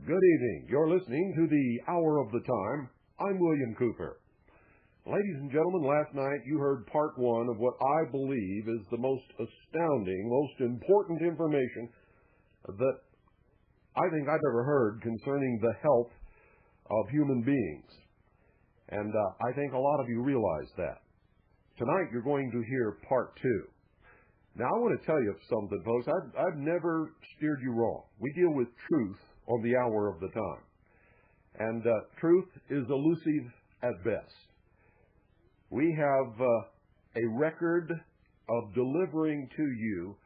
Good evening. You're listening to the Hour of the Time. I'm William Cooper. Ladies and gentlemen, last night you heard part one of what I believe is the most astounding, most important information that I think I've ever heard concerning the health of human beings. And I think a lot of you realize that. Tonight you're going to hear part two. Now I want to tell you something, folks. I've never steered you wrong. We deal with truth on the Hour of the Time. And truth is elusive at best. We have a record of delivering to you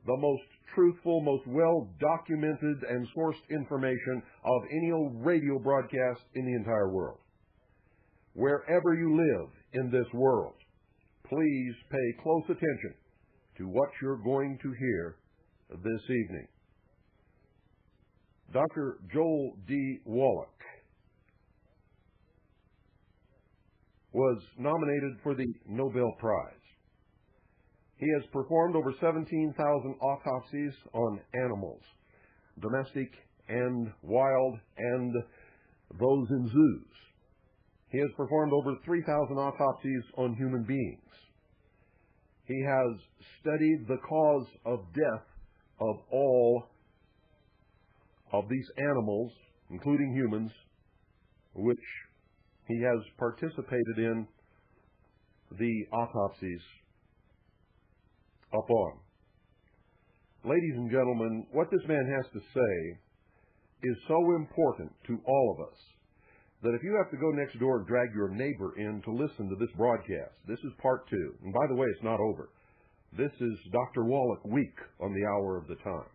the most truthful, most well-documented and sourced information of any old radio broadcast in the entire world. Wherever you live in this world, please pay close attention to what you're going to hear this evening. Dr. Joel D. Wallach was nominated for the Nobel Prize. He has performed over 17,000 autopsies on animals, domestic and wild, and those in zoos. He has performed over 3,000 autopsies on human beings. He has studied the cause of death of all of these animals, including humans, which he has participated in the autopsies upon. Ladies and gentlemen, what this man has to say is so important to all of us that if you have to go next door and drag your neighbor in to listen to this broadcast, this is part two. And by the way, it's not over. This is Dr. Wallach week on the Hour of the Time.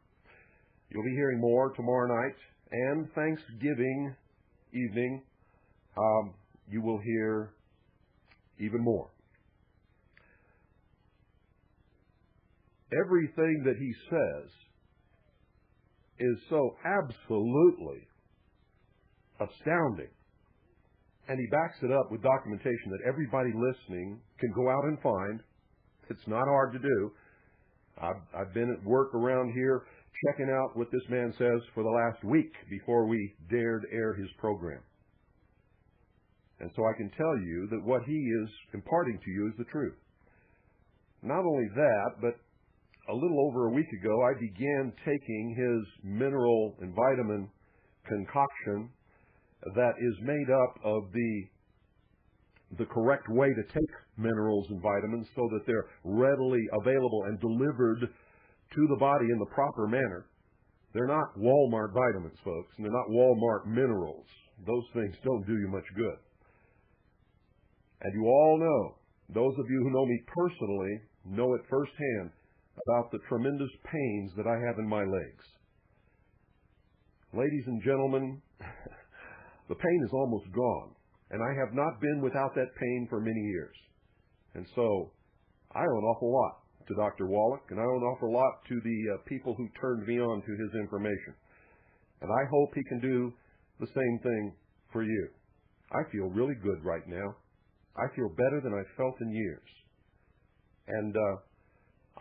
You'll be hearing more tomorrow night, and Thanksgiving evening, you will hear even more. Everything that he says is so absolutely astounding, and he backs it up with documentation that everybody listening can go out and find. It's not hard to do. I've been at work around here checking out what this man says for the last week before we dared air his program. And so I can tell you that what he is imparting to you is the truth. Not only that, but a little over a week ago, I began taking his mineral and vitamin concoction that is made up of the correct way to take minerals and vitamins so that they're readily available and delivered to the body in the proper manner. They're not Walmart vitamins, folks, and they're not Walmart minerals. Those things don't do you much good. And you all know, those of you who know me personally, know it firsthand about the tremendous pains that I have in my legs. Ladies and gentlemen, the pain is almost gone, and I have not been without that pain for many years. And so I owe an awful lot to Dr. Wallach, and I owe an awful lot to the people who turned me on to his information. And I hope he can do the same thing for you. I feel really good right now. I feel better than I've felt in years. And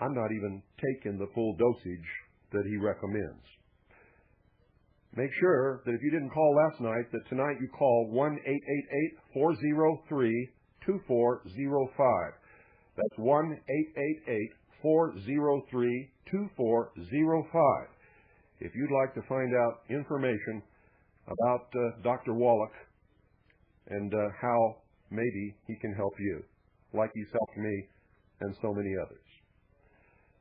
I'm not even taking the full dosage that he recommends. Make sure that if you didn't call last night, that tonight you call 1-888-403-2405. That's 1-888-403-2405. If you'd like to find out information about Dr. Wallach and how maybe he can help you. like he's helped me and so many others.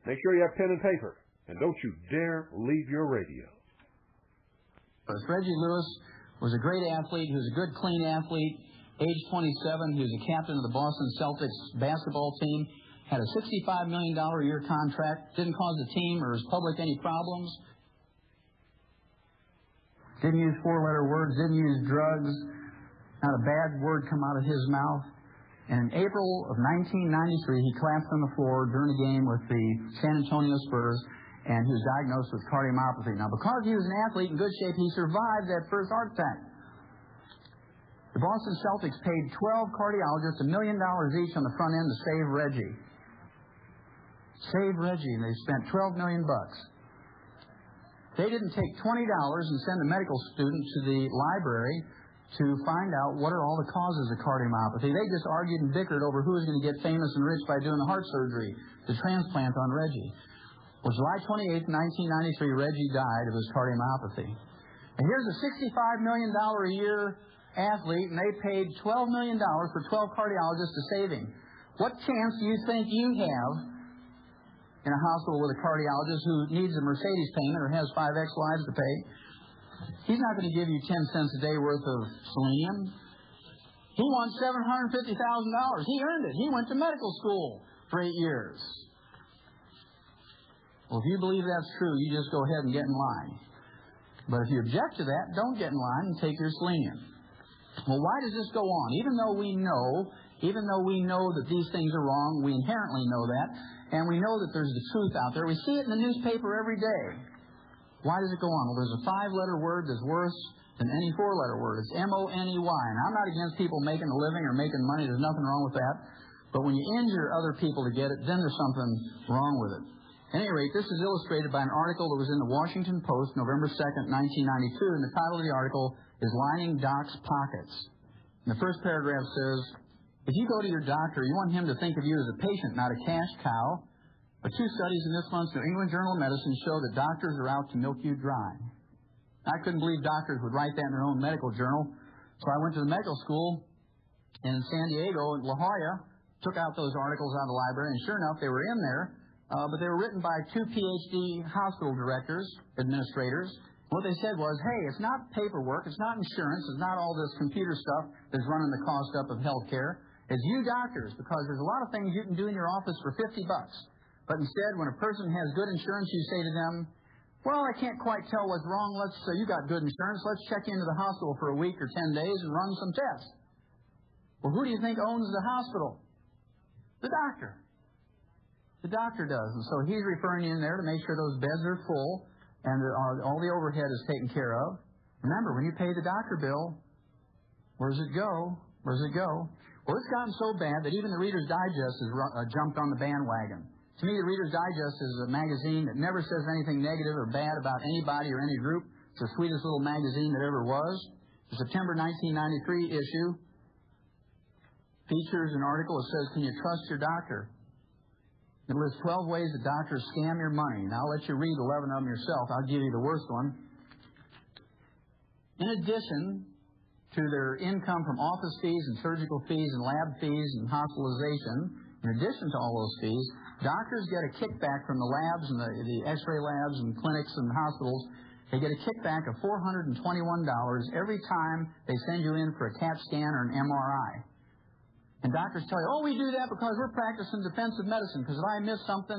Make sure you have pen and paper, and don't you dare leave your radio. Reggie Lewis was a great athlete. He was a good, clean athlete. Age 27, he was a captain of the Boston Celtics basketball team. Had a $65 million a year contract. Didn't cause the team or his public any problems. Didn't use four-letter words. Didn't use drugs. Not a bad word come out of his mouth. And in April of 1993, he collapsed on the floor during a game with the San Antonio Spurs, and he was diagnosed with cardiomyopathy. Now, because he was an athlete in good shape, he survived that first heart attack. The Boston Celtics paid 12 cardiologists $1 million each on the front end to save Reggie. Save Reggie, and they spent $12 million. They didn't take $20 and send a medical student to the library to find out what are all the causes of cardiomyopathy. They just argued and bickered over who was going to get famous and rich by doing the heart surgery, the transplant on Reggie. Well, July 28, 1993, Reggie died of his cardiomyopathy. And here's a $65 million a year athlete, and they paid $12 million for 12 cardiologists to save him. What chance do you think you have in a hospital with a cardiologist who needs a Mercedes payment or has 5X lives to pay? He's not going to give you 10 cents a day worth of selenium. He wants $750,000. He earned it. He went to medical school for 8 years. Well, if you believe that's true, you just go ahead and get in line. But if you object to that, don't get in line and take your selenium. Well, why does this go on? Even though we know that these things are wrong, we inherently know that, and we know that there's the truth out there. We see it in the newspaper every day. Why does it go on? Well, there's a 5-letter word that's worse than any 4-letter word. It's M-O-N-E-Y. And I'm not against people making a living or making money. There's nothing wrong with that. But when you injure other people to get it, then there's something wrong with it. At any rate, this is illustrated by an article that was in the Washington Post, November 2nd, 1992, and the title of the article is Lining Doc's Pockets. And the first paragraph says, if you go to your doctor, you want him to think of you as a patient, not a cash cow. But 2 studies in this month's New England Journal of Medicine show that doctors are out to milk you dry. I couldn't believe doctors would write that in their own medical journal, so I went to the medical school in San Diego, in La Jolla, took out those articles out of the library, and sure enough, they were in there, but they were written by 2 PhD hospital directors, administrators. What they said was, hey, it's not paperwork, it's not insurance, it's not all this computer stuff that's running the cost up of health care. It's you doctors, because there's a lot of things you can do in your office for $50. But instead, when a person has good insurance, you say to them, well, I can't quite tell what's wrong. You got good insurance. Let's check into the hospital for a week or 10 days and run some tests. Well, who do you think owns the hospital? The doctor. The doctor does. And so he's referring you in there to make sure those beds are full and that all the overhead is taken care of. Remember, when you pay the doctor bill, where does it go? Where does it go? Well, it's gotten so bad that even the Reader's Digest has jumped on the bandwagon. To me, the Reader's Digest is a magazine that never says anything negative or bad about anybody or any group. It's the sweetest little magazine that ever was. The September 1993 issue features an article that says, can you trust your doctor? It lists 12 ways that doctors scam your money. Now, I'll let you read 11 of them yourself. I'll give you the worst one. In addition to their income from office fees and surgical fees and lab fees and hospitalization, in addition to all those fees, doctors get a kickback from the labs and the x-ray labs and clinics and hospitals. They get a kickback of $421 every time they send you in for a CAT scan or an MRI. And doctors tell you, oh, we do that because we're practicing defensive medicine, because if I miss something,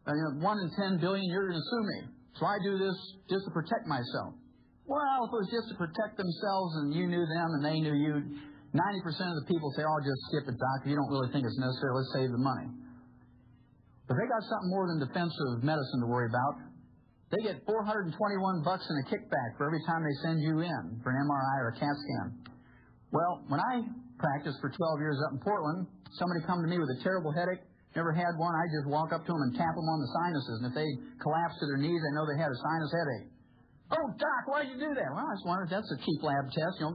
1 in 10 billion, you're going to sue me. So I do this just to protect myself. Well, if it was just to protect themselves and you knew them and they knew you, 90% of the people say, oh, just skip it, doctor. You don't really think it's necessary. Let's save the money. But they got something more than defensive medicine to worry about. They get $421 in a kickback for every time they send you in for an MRI or a CAT scan. Well, when I practiced for 12 years up in Portland, somebody come to me with a terrible headache, never had one, I just walk up to them and tap them on the sinuses. And if they collapse to their knees, I know they had a sinus headache. Oh, doc, why'd you do that? Well, I just wondered, that's a cheap lab test, you know.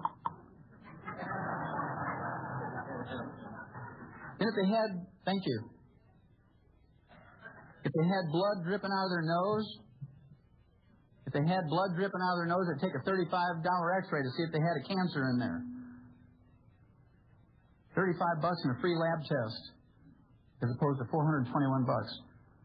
And if they had, thank you. If they had blood dripping out of their nose, they'd take a $35 x-ray to see if they had a cancer in there. $35 and a free lab test. as opposed to $421.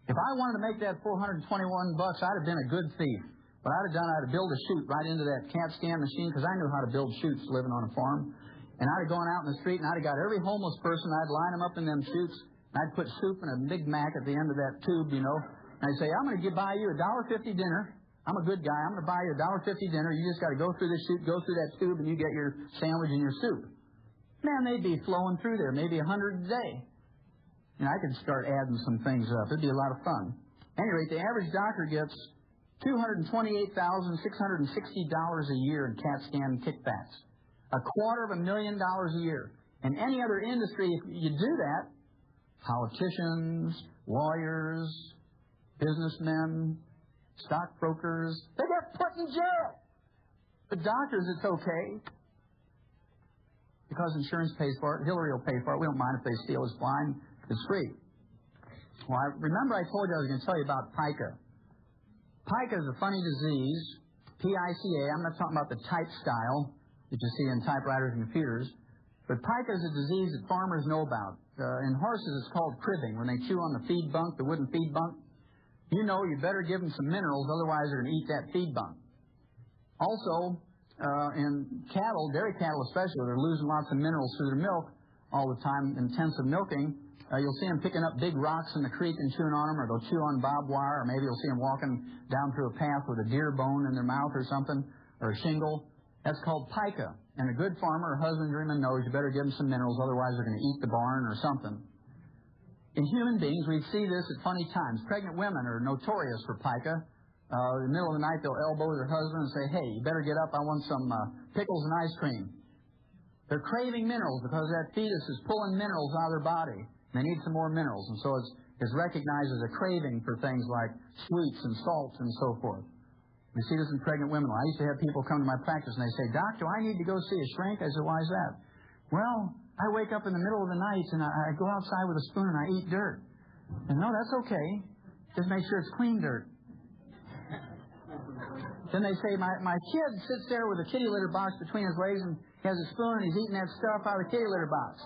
If I wanted to make that $421, I'd have been a good thief. What I'd have done, I'd have built a chute right into that CAT scan machine, because I knew how to build chutes living on a farm. And I'd have gone out in the street, and I'd have got every homeless person, I'd line them up in them chutes, and I'd put soup and a Big Mac at the end of that tube, you know. And I'd say, I'm going to buy you a $1.50 dinner. I'm a good guy. I'm going to buy you a $1.50 dinner. You just got to go through this chute, go through that tube, and you get your sandwich and your soup. Man, they'd be flowing through there, maybe 100 a day. And I could start adding some things up. It'd be a lot of fun. At any rate, the average doctor gets $228,660 a year in CAT scan kickbacks. $250,000 a year. In any other industry, if you do that, politicians, lawyers, businessmen, stockbrokers, they get put in jail. But doctors, it's okay, because insurance pays for it. Hillary will pay for it. We don't mind if they steal his blind. It's free. Well, remember I told you I was going to tell you about pica. Pica is a funny disease, P-I-C-A. I'm not talking about the type style that you see in typewriters and computers. But pica is a disease that farmers know about. In horses, it's called cribbing, when they chew on the feed bunk, the wooden feed bunk. You know you better give them some minerals, otherwise they're going to eat that feed bunk. Also, in cattle, dairy cattle especially, they're losing lots of minerals through their milk all the time, intensive milking. You'll see them picking up big rocks in the creek and chewing on them, or they'll chew on barbed wire, or maybe you'll see them walking down through a path with a deer bone in their mouth or something, or a shingle. That's called pica. And a good farmer or husbandryman knows you better give them some minerals, otherwise they're going to eat the barn or something. In human beings, we see this at funny times. Pregnant women are notorious for pica. In the middle of the night, they'll elbow their husband and say, hey, you better get up, I want some pickles and ice cream. They're craving minerals because that fetus is pulling minerals out of their body. They need some more minerals, and so it's recognized as a craving for things like sweets and salts and so forth. We see this in pregnant women. I used to have people come to my practice and they say, Doc, do I need to go see a shrink? I said, why is that? Well, I wake up in the middle of the night and I go outside with a spoon and I eat dirt. And no, that's okay. Just make sure it's clean dirt. Then they say, my kid sits there with a kitty litter box between his legs and he has a spoon and he's eating that stuff out of the kitty litter box.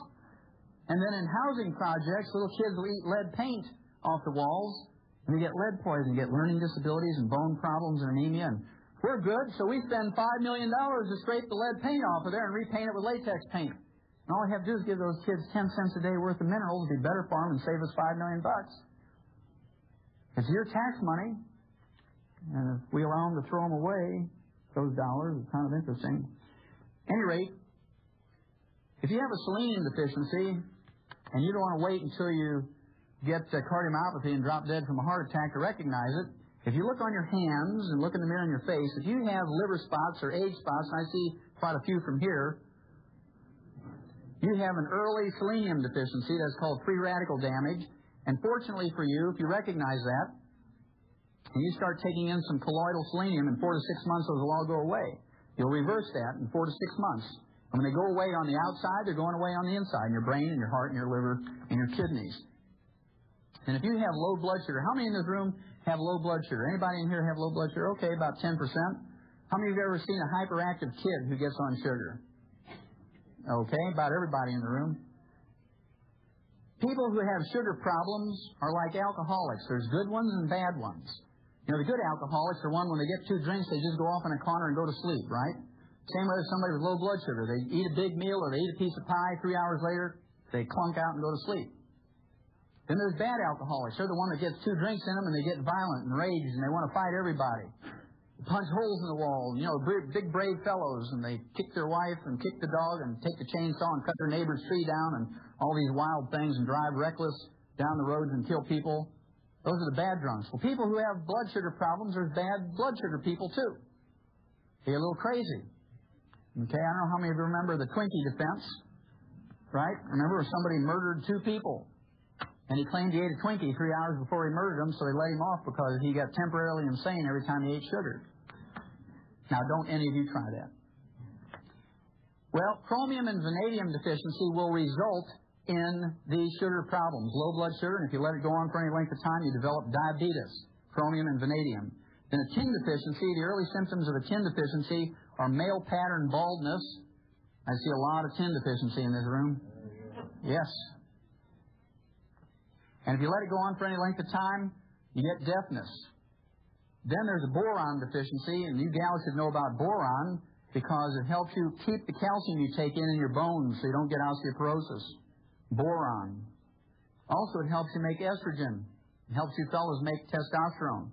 And then in housing projects, little kids will eat lead paint off the walls, and they get lead poison, get learning disabilities and bone problems and anemia. And we're good, so we spend $5 million to scrape the lead paint off of there and repaint it with latex paint. And all we have to do is give those kids 10 cents a day worth of minerals. It'd be better for them and save us $5 million. It's your tax money, and if we allow them to throw them away, those dollars, it's kind of interesting. At any rate, if you have a selenium deficiency, and you don't want to wait until you get cardiomyopathy and drop dead from a heart attack to recognize it, if you look on your hands and look in the mirror on your face, if you have liver spots or age spots, and I see quite a few from here, you have an early selenium deficiency. That's called free radical damage. And fortunately for you, if you recognize that, and you start taking in some colloidal selenium, in 4 to 6 months, those will all go away. You'll reverse that in 4 to 6 months. And when they go away on the outside, they're going away on the inside, in your brain and your heart and your liver and your kidneys. And if you have low blood sugar, how many in this room have low blood sugar? Anybody in here have low blood sugar? Okay, about 10%. How many of you have ever seen a hyperactive kid who gets on sugar? Okay, about everybody in the room. People who have sugar problems are like alcoholics. There's good ones and bad ones. You know, the good alcoholics are one when they get 2 drinks, they just go off in a corner and go to sleep, right? Same way as somebody with low blood sugar. They eat a big meal or they eat a piece of pie, 3 hours later, they clunk out and go to sleep. Then there's bad alcoholics. They're the one that gets 2 drinks in them and they get violent and rage and they want to fight everybody. They punch holes in the wall, you know, big brave fellows, and they kick their wife and kick the dog and take the chainsaw and cut their neighbor's tree down and all these wild things and drive reckless down the roads and kill people. Those are the bad drunks. Well, people who have blood sugar problems, there's bad blood sugar people too. They get a little crazy. Okay, I don't know how many of you remember the Twinkie defense, right? Remember somebody murdered 2 people, and he claimed he ate a Twinkie 3 hours before he murdered them, so they let him off because he got temporarily insane every time he ate sugar. Now, don't any of you try that. Well, chromium and vanadium deficiency will result in these sugar problems. Low blood sugar, and if you let it go on for any length of time, you develop diabetes, chromium and vanadium. Then a tin deficiency, the early symptoms of a tin deficiency are male pattern baldness. I see a lot of tin deficiency in this room. Yes. And if you let it go on for any length of time, you get deafness. Then there's a boron deficiency, and you gals should know about boron because it helps you keep the calcium you take in your bones so you don't get osteoporosis. Boron. Also, it helps you make estrogen. It helps you fellas make testosterone.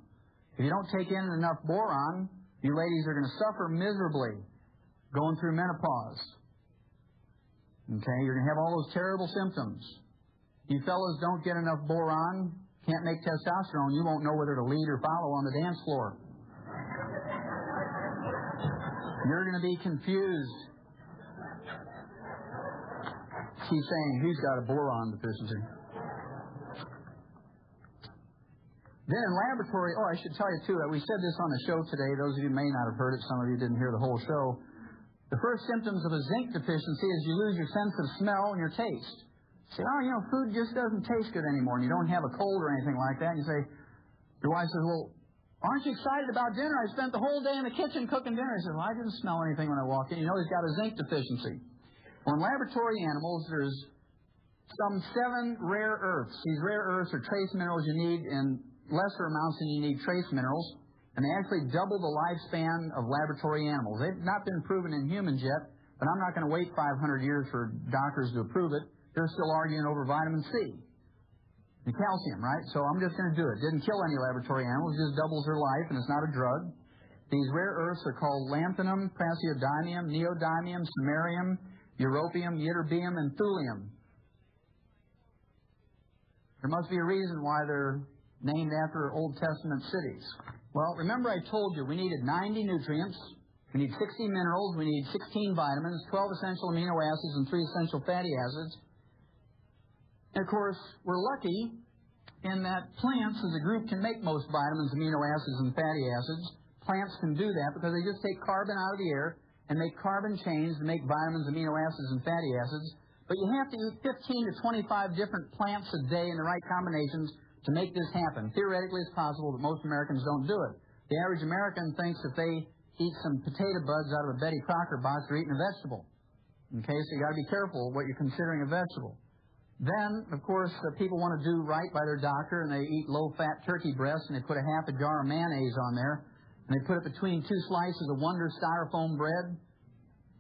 If you don't take in enough boron, you ladies are going to suffer miserably going through menopause. Okay, you're going to have all those terrible symptoms. You fellas don't get enough boron, can't make testosterone, you won't know whether to lead or follow on the dance floor. You're going to be confused. He's saying he's got a boron deficiency. Then in laboratory, I should tell you too, we said this on the show today. Those of you may not have heard it. Some of you didn't hear the whole show. The first symptoms of a zinc deficiency is you lose your sense of smell and your taste. You say, food just doesn't taste good anymore, and you don't have a cold or anything like that. And you say, your wife says, well, aren't you excited about dinner? I spent the whole day in the kitchen cooking dinner. He says, well, I didn't smell anything when I walked in. You know he's got a zinc deficiency. Well, in laboratory animals, there's some 7 rare earths. These rare earths are trace minerals you need in lesser amounts than you need trace minerals, and they actually double the lifespan of laboratory animals. They've not been proven in humans yet, but I'm not going to wait 500 years for doctors to approve it. They're still arguing over vitamin C and calcium, right? So I'm just going to do it. Didn't kill any laboratory animals, just doubles their life, and it's not a drug. These rare earths are called lanthanum, praseodymium, neodymium, samarium, europium, ytterbium, and thulium. There must be a reason why they're named after Old Testament cities. Well, remember I told you we needed 90 nutrients, we need 60 minerals, we need 16 vitamins, 12 essential amino acids, and 3 essential fatty acids. And of course, we're lucky in that plants as a group can make most vitamins, amino acids, and fatty acids. Plants can do that because they just take carbon out of the air and make carbon chains to make vitamins, amino acids, and fatty acids. But you have to eat 15 to 25 different plants a day in the right combinations to make this happen. Theoretically, it's possible, but most Americans don't do it. The average American thinks if they eat some potato buds out of a Betty Crocker box, they're eating a vegetable. Okay, so you got to be careful what you're considering a vegetable. Then, of course, people want to do right by their doctor, and they eat low-fat turkey breasts, and they put a half a jar of mayonnaise on there, and they put it between 2 slices of Wonder styrofoam bread.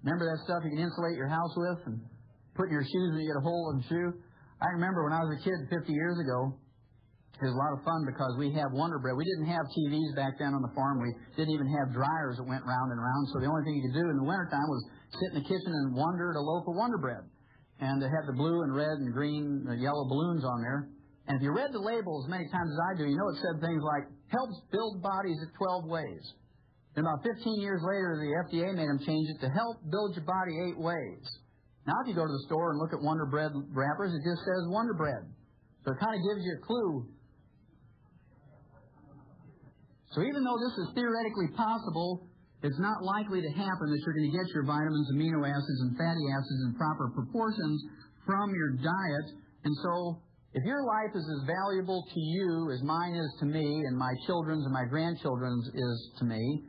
Remember that stuff you can insulate your house with and put in your shoes when you get a hole in the shoe? I remember when I was a kid 50 years ago, it was a lot of fun because we have Wonder Bread. We didn't have TVs back then on the farm. We didn't even have dryers that went round and round, so the only thing you could do in the wintertime was sit in the kitchen and wonder at a loaf of Wonder Bread. And they had the blue and red and green and yellow balloons on there. And if you read the label as many times as I do, you know it said things like, helps build bodies at 12 ways. And about 15 years later, the FDA made them change it to help build your body 8 ways. Now, if you go to the store and look at Wonder Bread wrappers, it just says Wonder Bread. So it kind of gives you a clue. So even though this is theoretically possible, it's not likely to happen that you're going to get your vitamins, amino acids, and fatty acids in proper proportions from your diet. And so if your life is as valuable to you as mine is to me, and my children's and my grandchildren's is to me,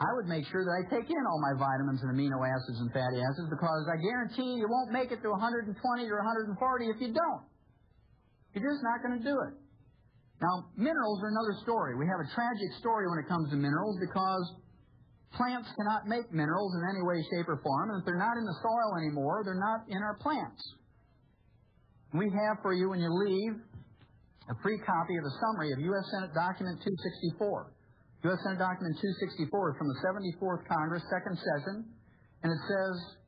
I would make sure that I take in all my vitamins and amino acids and fatty acids, because I guarantee you won't make it to 120 or 140 if you don't. You're just not going to do it. Now, minerals are another story. We have a tragic story when it comes to minerals because plants cannot make minerals in any way, shape, or form. And if they're not in the soil anymore, they're not in our plants. We have for you, when you leave, a free copy of a summary of U.S. Senate Document 264. U.S. Senate Document 264 is from the 74th Congress, second session, and it says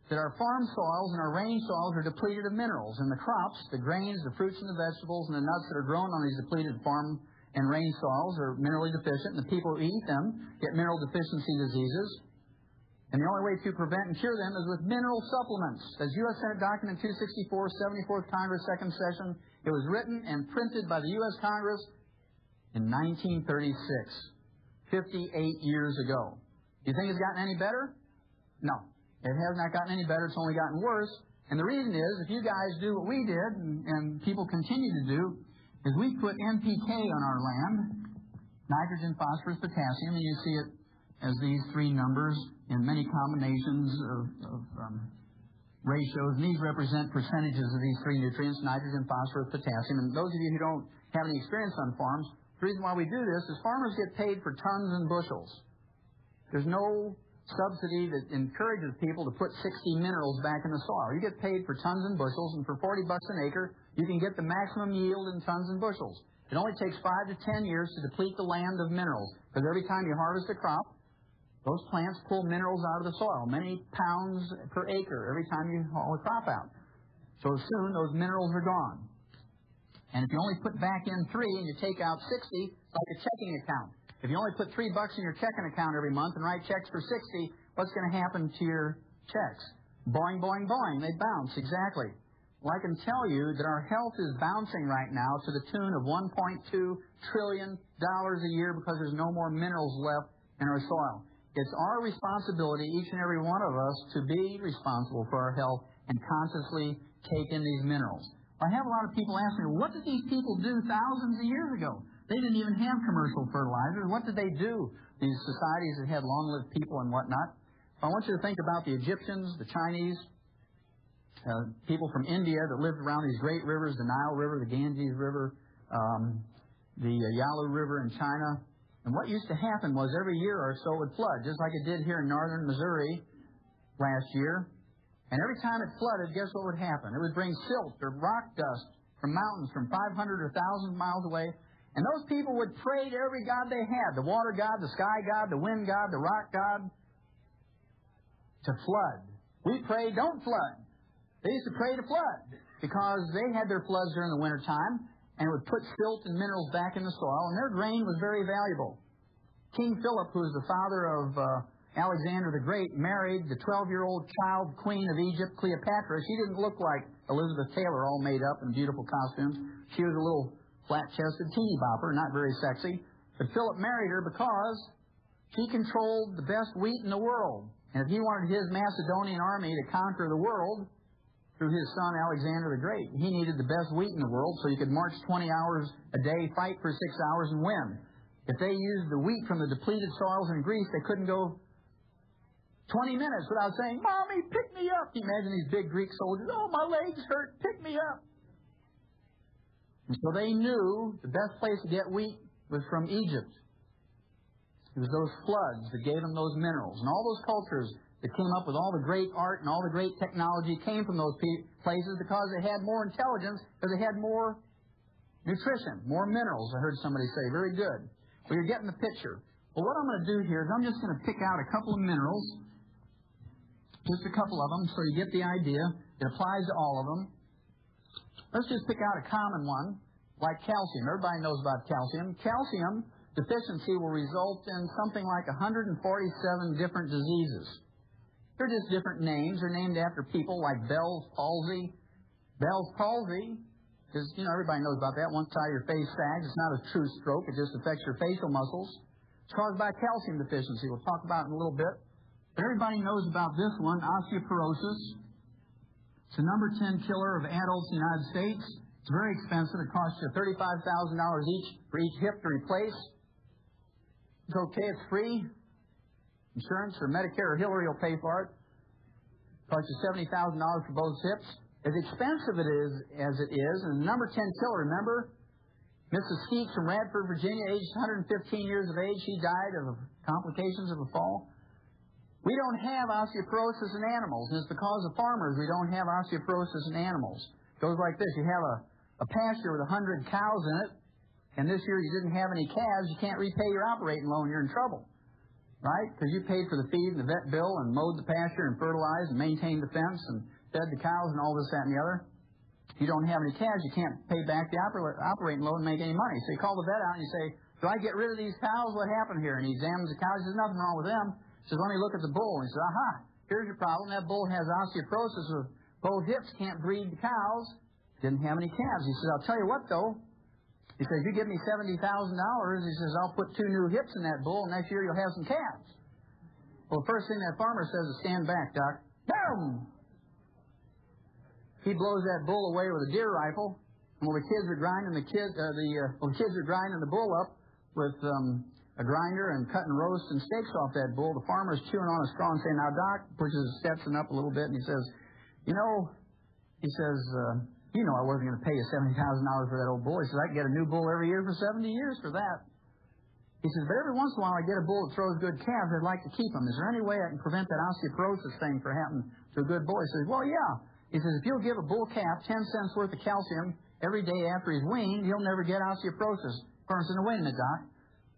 that our farm soils and our rain soils are depleted of minerals, and the crops, the grains, the fruits and the vegetables, and the nuts that are grown on these depleted farm and rain soils are minerally deficient, and the people who eat them get mineral deficiency diseases. And the only way to prevent and cure them is with mineral supplements. As U.S. Senate Document 264, 74th Congress, second session, it was written and printed by the U.S. Congress in 1936, 58 years ago. Do you think it's gotten any better? No. It has not gotten any better. It's only gotten worse. And the reason is, if you guys do what we did, and people continue to do, is we put NPK on our land, nitrogen, phosphorus, potassium, and you see it as these 3 numbers in many combinations of ratios, and these represent percentages of these three nutrients, nitrogen, phosphorus, potassium. And those of you who don't have any experience on farms, the reason why we do this is farmers get paid for tons and bushels. There's no subsidy that encourages people to put 60 minerals back in the soil. You get paid for tons and bushels, and for $40 an acre, you can get the maximum yield in tons and bushels. It only takes 5 to 10 years to deplete the land of minerals, because every time you harvest a crop, those plants pull minerals out of the soil, many pounds per acre every time you haul a crop out. So soon those minerals are gone. And if you only put back in 3 and you take out 60, it's like a checking account. If you only put $3 in your checking account every month and write checks for 60, what's going to happen to your checks? Boing, boing, boing. They bounce, exactly. Well, I can tell you that our health is bouncing right now to the tune of $1.2 trillion a year because there's no more minerals left in our soil. It's our responsibility, each and every one of us, to be responsible for our health and consciously take in these minerals. I have a lot of people ask me, what did these people do thousands of years ago? They didn't even have commercial fertilizers. What did they do? These societies that had long-lived people and whatnot. I want you to think about the Egyptians, the Chinese, people from India that lived around these great rivers, the Nile River, the Ganges River, the Yalu River in China. And what used to happen was every year or so it would flood, just like it did here in northern Missouri last year. And every time it flooded, guess what would happen? It would bring silt or rock dust from mountains from 500 or 1,000 miles away. And those people would pray to every god they had, the water god, the sky god, the wind god, the rock god, to flood. We pray, don't flood. They used to pray to flood because they had their floods during the wintertime, and it would put silt and minerals back in the soil, and their grain was very valuable. King Philip, who was the father of Alexander the Great, married the 12-year-old child queen of Egypt, Cleopatra. She didn't look like Elizabeth Taylor, all made up in beautiful costumes. She was a little flat-chested teeny bopper, not very sexy. But Philip married her because she controlled the best wheat in the world. And if he wanted his Macedonian army to conquer the world through his son Alexander the Great, he needed the best wheat in the world so he could march 20 hours a day, fight for 6 hours, and win. If they used the wheat from the depleted soils in Greece, they couldn't go 20 minutes without saying, "Mommy, pick me up." You imagine these big Greek soldiers, "Oh, my legs hurt, pick me up." And so they knew the best place to get wheat was from Egypt. It was those floods that gave them those minerals. And all those cultures that came up with all the great art and all the great technology came from those places because they had more intelligence, because they had more nutrition, more minerals. I heard somebody say, very good. Well, you're getting the picture. Well, what I'm going to do here is I'm just going to pick out a couple of minerals, just a couple of them, so you get the idea. It applies to all of them. Let's just pick out a common one, like calcium. Everybody knows about calcium. Calcium deficiency will result in something like 147 different diseases. They're just different names. They're named after people like Bell's palsy. Bell's palsy is, everybody knows about that. One side of your face sags. It's not a true stroke. It just affects your facial muscles. It's caused by calcium deficiency. We'll talk about it in a little bit. But everybody knows about this one, osteoporosis. It's the number 10 killer of adults in the United States. It's very expensive. It costs you $35,000 each for each hip to replace. It's okay. It's free. Insurance or Medicare or Hillary will pay for it. It costs you $70,000 for both hips. As expensive as it is, and the number 10 killer, remember? Mrs. Skeets from Radford, Virginia, aged 115 years of age. She died of complications of a fall. We don't have osteoporosis in animals, and it's because of farmers we don't have osteoporosis in animals. It goes like this. You have a pasture with 100 cows in it, and this year you didn't have any calves. You can't repay your operating loan. You're in trouble, right? Because you paid for the feed and the vet bill and mowed the pasture and fertilized and maintained the fence and fed the cows and all this, that, and the other. If you don't have any calves, you can't pay back the operating loan and make any money. So you call the vet out and you say, "Do I get rid of these cows? What happened here?" And he examines the cows. There's nothing wrong with them. He says, "Let me look at the bull." And he says, "Aha, here's your problem. That bull has osteoporosis with both hips, can't breed the cows. Didn't have any calves." He says, "I'll tell you what, though." He says, "You give me $70,000. He says, "I'll put 2 new hips in that bull, and next year you'll have some calves." Well, the first thing that farmer says is, "Stand back, Doc." Boom! He blows that bull away with a deer rifle, and while the kids are grinding the bull up with a grinder and cutting roasts and steaks off that bull, the farmer's chewing on a straw and saying, "Now, Doc," pushes his Stetson up a little bit, and he says, You know, he says, you know I wasn't going to pay you $70,000 for that old bull. He says, I can get a new bull every year for 70 years for that. He says, but every once in a while I get a bull that throws good calves. I'd like to keep them. Is there any way I can prevent that osteoporosis thing from happening to a good bull? He says, well, yeah. He says, if you'll give a bull calf 10 cents worth of calcium every day after he's weaned, he'll never get osteoporosis. Person, wait a minute, Doc.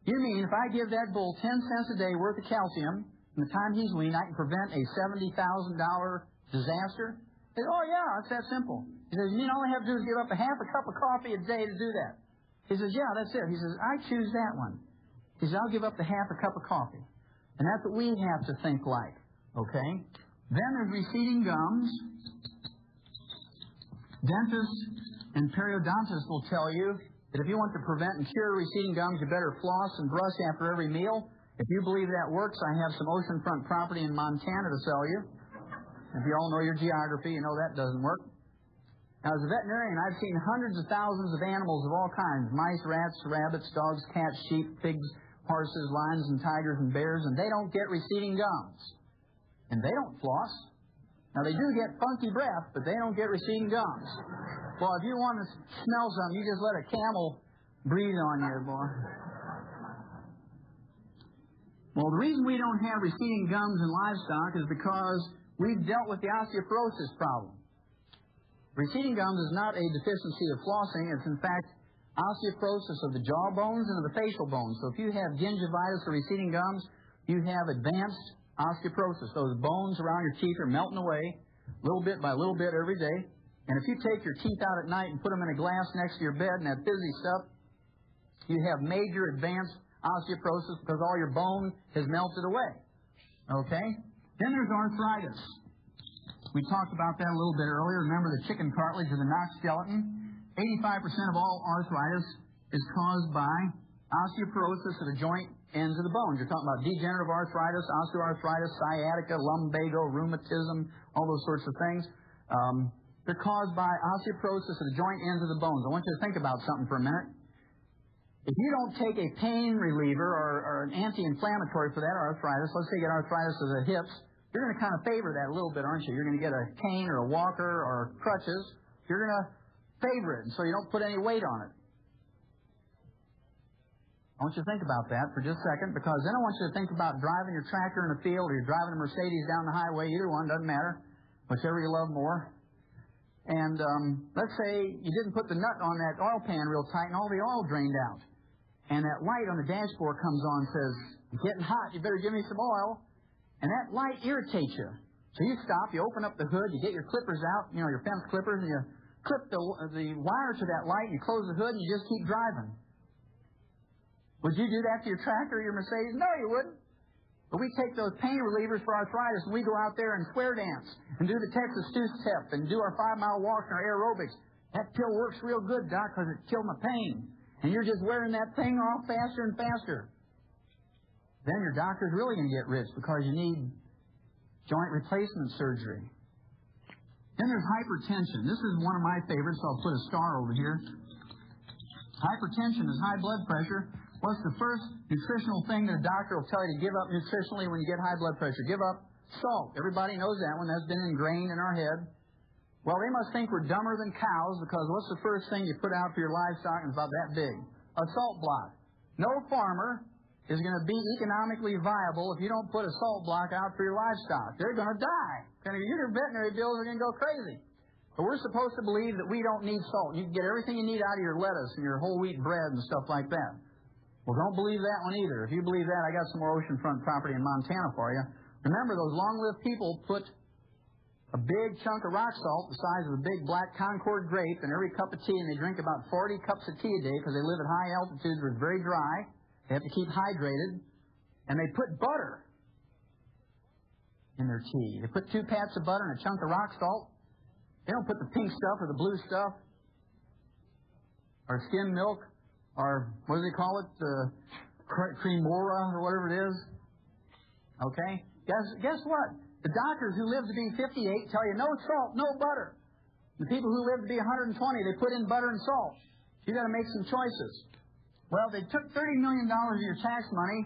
You mean if I give that bull 10 cents a day worth of calcium from the time he's weaned, I can prevent a $70,000 disaster? He says, oh, yeah, it's that simple. He says, you mean all I have to do is give up a half a cup of coffee a day to do that? He says, yeah, that's it. He says, I choose that one. He says, I'll give up the half a cup of coffee. And that's what we have to think like, okay? Then there's receding gums. Dentists and periodontists will tell you that if you want to prevent and cure receding gums, you better floss and brush after every meal. If you believe that works, I have some oceanfront property in Montana to sell you. If you all know your geography, you know that doesn't work. Now, as a veterinarian, I've seen hundreds of thousands of animals of all kinds, mice, rats, rabbits, dogs, cats, sheep, pigs, horses, lions, and tigers, and bears, and they don't get receding gums. And they don't floss. Now, they do get funky breath, but they don't get receding gums. Well, if you want to smell something, you just let a camel breathe on you, boy. Well, the reason we don't have receding gums in livestock is because we've dealt with the osteoporosis problem. Receding gums is not a deficiency of flossing. It's, in fact, osteoporosis of the jaw bones and of the facial bones. So if you have gingivitis or receding gums, you have advanced osteoporosis. Those bones around your teeth are melting away little bit by little bit every day. And if you take your teeth out at night and put them in a glass next to your bed and that fizzy stuff, you have major advanced osteoporosis because all your bone has melted away. Okay? Then there's arthritis. We talked about that a little bit earlier. Remember the chicken cartilage or the knock skeleton? 85% of all arthritis is caused by osteoporosis of the joint ends of the bones. You're talking about degenerative arthritis, osteoarthritis, sciatica, lumbago, rheumatism, all those sorts of things. They're caused by osteoporosis of the joint ends of the bones. I want you to think about something for a minute. If you don't take a pain reliever or an anti-inflammatory for that arthritis, let's say you get arthritis of the hips, you're going to kind of favor that a little bit, aren't you? You're going to get a cane or a walker or crutches. You're going to favor it, so you don't put any weight on it. I want you to think about that for just a second, because then I want you to think about driving your tractor in the field or you're driving a Mercedes down the highway. Either one, doesn't matter. Whichever you love more. And let's say you didn't put the nut on that oil pan real tight and all the oil drained out. And that light on the dashboard comes on and says, it's getting hot, you better give me some oil. And that light irritates you. So you stop, you open up the hood, you get your clippers out, you know, your fence clippers, and you clip the wire to that light, and you close the hood, and you just keep driving. Would you do that to your tractor or your Mercedes? No, you wouldn't. But we take those pain relievers for arthritis, and we go out there and square dance, and do the Texas two-step, and do our 5-mile walks and our aerobics. That pill works real good, Doc, because it killed my pain. And you're just wearing that thing off faster and faster. Then your doctor's really going to get rich because you need joint replacement surgery. Then there's hypertension. This is one of my favorites, so I'll put a star over here. Hypertension is high blood pressure. What's the first nutritional thing that a doctor will tell you to give up nutritionally when you get high blood pressure? Give up salt. Everybody knows that one. That's been ingrained in our head. Well, they must think we're dumber than cows, because what's the first thing you put out for your livestock? It's about that big. A salt block. No farmer is going to be economically viable if you don't put a salt block out for your livestock. They're going to die. Your veterinary bills are going to go crazy. But we're supposed to believe that we don't need salt. You can get everything you need out of your lettuce and your whole wheat bread and stuff like that. Well, don't believe that one either. If you believe that, I got some more oceanfront property in Montana for you. Remember, those long-lived people put a big chunk of rock salt the size of a big black Concord grape in every cup of tea, and they drink about 40 cups of tea a day because they live at high altitudes where it's very dry. They have to keep hydrated. And they put butter in their tea. They put 2 pats of butter and a chunk of rock salt. They don't put the pink stuff or the blue stuff or skim milk or, what do they call it, cremora or whatever it is. Okay? Guess what? The doctors who live to be 58 tell you no salt, no butter. The people who live to be 120, they put in butter and salt. You got to make some choices. Well, they took $30 million of your tax money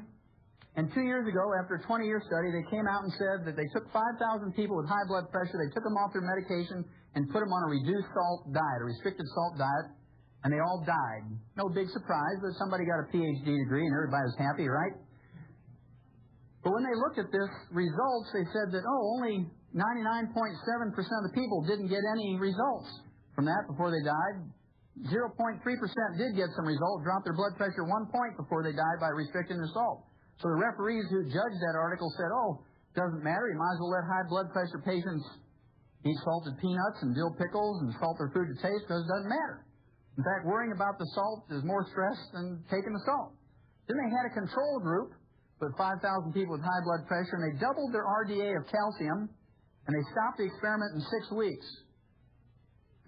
And 2 years ago, after a 20-year study, they came out and said that they took 5,000 people with high blood pressure, they took them off their medication and put them on a reduced salt diet, a restricted salt diet, and they all died. No big surprise, but somebody got a PhD degree and everybody was happy, right? But when they looked at this results, they said that, only 99.7% of the people didn't get any results from that before they died. 0.3% did get some result, dropped their blood pressure 1 point before they died by restricting their salt. So the referees who judged that article said, doesn't matter, you might as well let high blood pressure patients eat salted peanuts and dill pickles and salt their food to taste because it doesn't matter. In fact, worrying about the salt is more stress than taking the salt. Then they had a control group with 5,000 people with high blood pressure, and they doubled their RDA of calcium, and they stopped the experiment in 6 weeks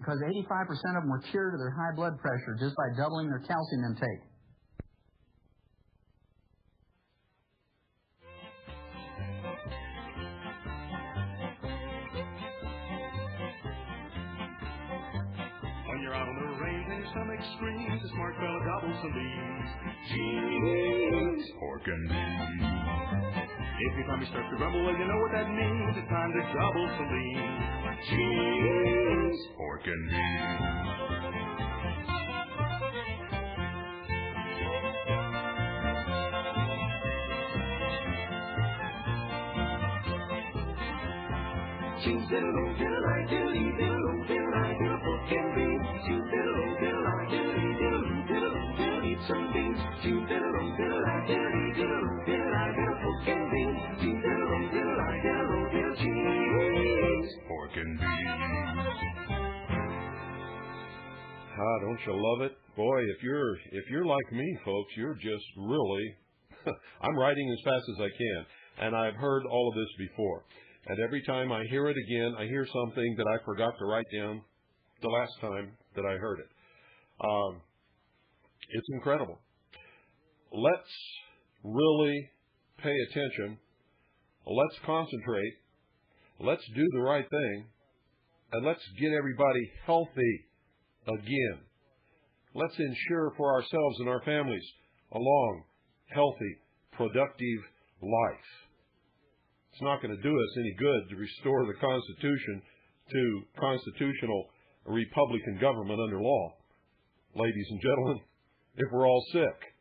because 85% of them were cured of their high blood pressure just by doubling their calcium intake. When you're out on the range and your stomach screams, a smart fella gobbles some beans. Cheese, pork and beans. If your tummy starts to grumble, well, you know what that means. It's time to gobble some beans. Cheese, pork and beans. Cheese, diddle-o, diddle-I, diddle-ee, diddle-o, diddle-I, diddle, pork and beans. Cheese, diddle-o, diddle-I, diddle-ee, diddle-o, diddle-o, diddle, eat some beans. Cheese, diddle-o, diddle-I, diddle-ee, diddle-o, diddle-I, diddle, pork and beans. Cheese, diddle-o, diddle-I, diddle-o, diddle, cheese, pork and beans. Don't you love it? Boy, if you're like me, folks, you're just really I'm writing as fast as I can, and I've heard all of this before. And every time I hear it again, I hear something that I forgot to write down the last time that I heard it. It's incredible. Let's really pay attention. Let's concentrate. Let's do the right thing. And let's get everybody healthy again. Let's ensure for ourselves and our families a long, healthy, productive life. It's not going to do us any good to restore the Constitution to constitutional Republican government under law. Ladies and gentlemen, if we're all sick.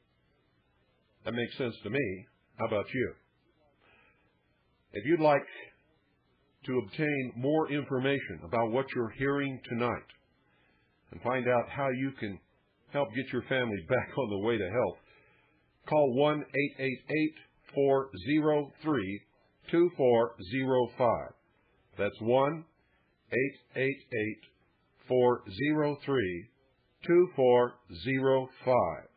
That makes sense to me. How about you? If you'd like to obtain more information about what you're hearing tonight and find out how you can help get your family back on the way to health, call 1-888-403-2405. That's 1-888-403-2405.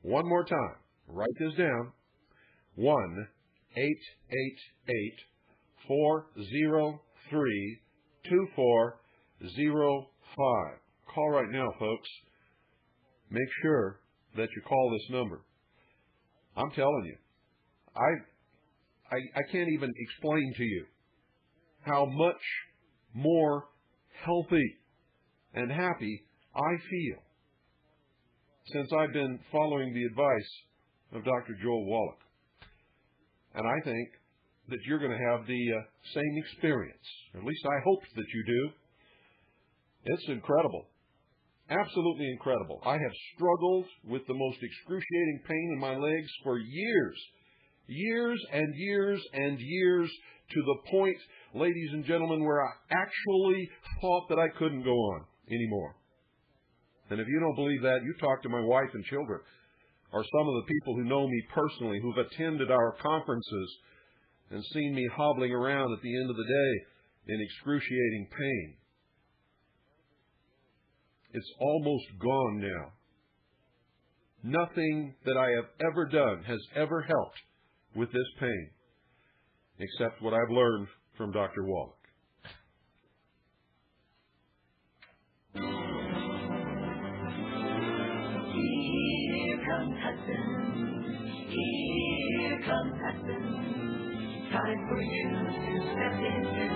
One more time. Write this down. 1-888-403-2405. Call right now, folks. Make sure that you call this number. I'm telling you, I can't even explain to you how much more healthy and happy I feel since I've been following the advice of Dr. Joel Wallach. And I think that you're going to have the same experience. At least I hope that you do. It's incredible. Absolutely incredible. I have struggled with the most excruciating pain in my legs for years. Years and years and years, to the point, ladies and gentlemen, where I actually thought that I couldn't go on anymore. And if you don't believe that, you talk to my wife and children, or some of the people who know me personally, who've attended our conferences and seen me hobbling around at the end of the day in excruciating pain. It's almost gone now. Nothing that I have ever done has ever helped with this pain, except what I've learned from Dr. Wallach. Here comes Hudson. Here comes Hudson. Time for you to step into a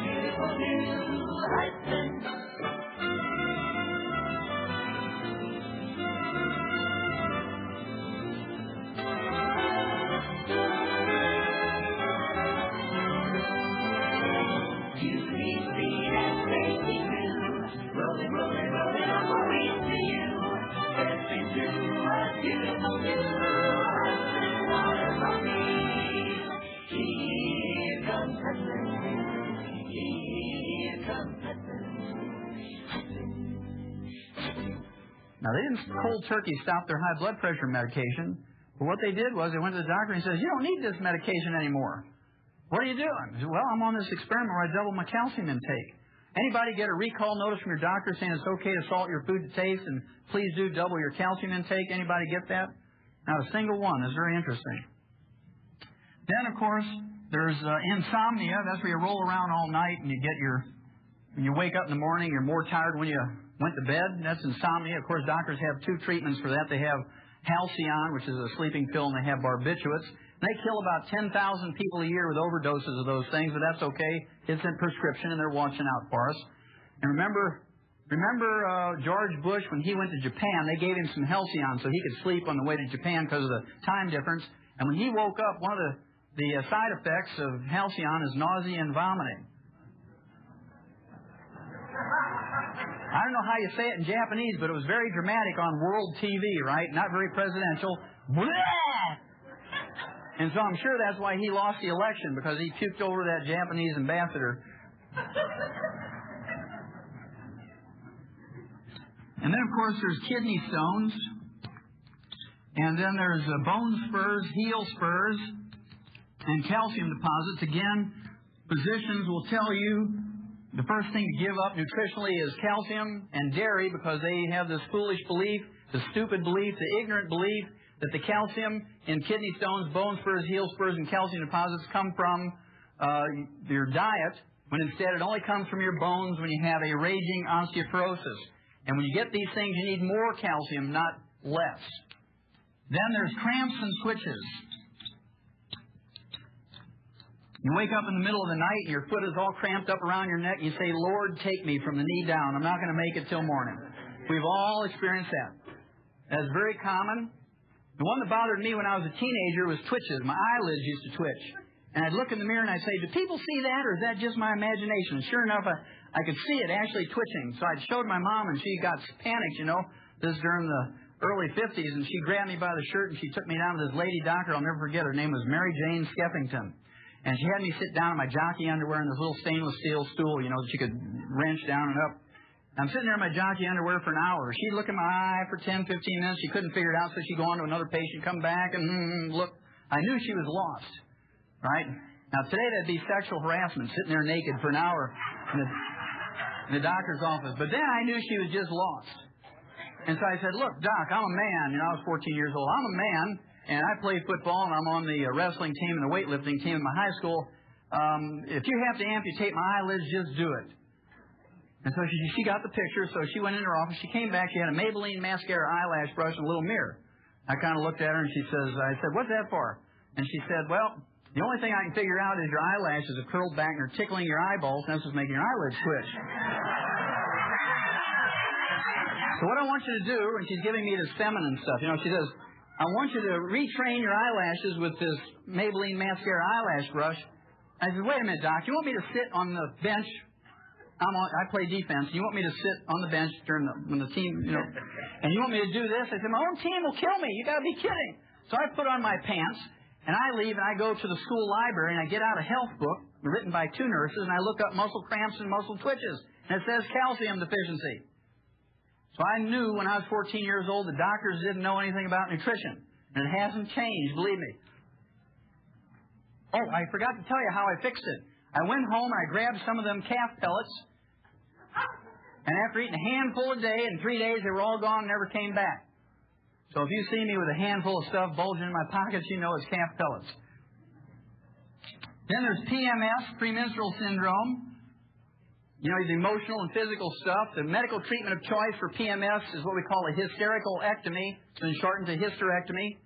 beautiful new Hudson. Now, they didn't cold turkey stop their high blood pressure medication. But what they did was they went to the doctor and he says, you don't need this medication anymore. What are you doing? He said, well, I'm on this experiment where I double my calcium intake. Anybody get a recall notice from your doctor saying it's okay to salt your food to taste and please do double your calcium intake? Anybody get that? Not a single one. It's very interesting. Then, of course, there's insomnia. That's where you roll around all night and when you wake up in the morning, you're more tired when you went to bed. That's insomnia. Of course, doctors have two treatments for that. They have Halcyon, which is a sleeping pill, and they have barbiturates. They kill about 10,000 people a year with overdoses of those things, but that's okay. It's in prescription, and they're watching out for us. And remember George Bush, when he went to Japan, they gave him some Halcyon so he could sleep on the way to Japan because of the time difference. And when he woke up, one of the side effects of Halcyon is nausea and vomiting. I don't know how you say it in Japanese, but it was very dramatic on world TV, right? Not very presidential. And so I'm sure that's why he lost the election, because he puked over that Japanese ambassador. And then, of course, there's kidney stones. And then there's bone spurs, heel spurs, and calcium deposits. Again, physicians will tell you the first thing to give up nutritionally is calcium and dairy, because they have this foolish belief, the stupid belief, the ignorant belief that the calcium in kidney stones, bone spurs, heel spurs, and calcium deposits come from your diet, when instead it only comes from your bones when you have a raging osteoporosis. And when you get these things, you need more calcium, not less. Then there's cramps and switches. You wake up in the middle of the night and your foot is all cramped up around your neck and you say, Lord, take me from the knee down. I'm not going to make it till morning. We've all experienced that. That's very common. The one that bothered me when I was a teenager was twitches. My eyelids used to twitch. And I'd look in the mirror and I'd say, do people see that, or is that just my imagination? And sure enough, I could see it actually twitching. So I showed my mom and she got panicked, you know. This is during the early 50s, and she grabbed me by the shirt and she took me down to this lady doctor. I'll never forget. Her name was Mary Jane Skeffington. And she had me sit down in my jockey underwear in this little stainless steel stool, you know, that she could wrench down and up. I'm sitting there in my jockey underwear for an hour. She'd look in my eye for 10, 15 minutes. She couldn't figure it out, so she'd go on to another patient, come back, and look. I knew she was lost, right? Now, today that'd be sexual harassment, sitting there naked for an hour in the doctor's office. But then I knew she was just lost. And so I said, look, Doc, I'm a man. You know, I was 14 years old. I'm a man. And I play football, and I'm on the wrestling team and the weightlifting team in my high school. If you have to amputate my eyelids, just do it. And so she got the picture, so she went in her office. She came back. She had a Maybelline mascara eyelash brush and a little mirror. I kind of looked at her, and I said, what's that for? And she said, well, the only thing I can figure out is your eyelashes have curled back and are tickling your eyeballs, and that's what's making your eyelids twitch. So what I want you to do, and she's giving me this feminine stuff, you know, she says, I want you to retrain your eyelashes with this Maybelline mascara eyelash brush. I said, wait a minute, Doc. You want me to sit on the bench? I play defense. You want me to sit on the bench when the team, you know, and you want me to do this? I said, my own team will kill me. You got to be kidding. So I put on my pants, and I leave, and I go to the school library, and I get out a health book written by two nurses, and I look up muscle cramps and muscle twitches, and it says calcium deficiency. So I knew when I was 14 years old the doctors didn't know anything about nutrition. And it hasn't changed, believe me. Oh, I forgot to tell you how I fixed it. I went home and I grabbed some of them calf pellets. And after eating a handful a day, in 3 days they were all gone and never came back. So if you see me with a handful of stuff bulging in my pockets, you know it's calf pellets. Then there's PMS, premenstrual syndrome. You know, the emotional and physical stuff. The medical treatment of choice for PMS is what we call a hysterical ectomy. It's been shortened to hysterectomy.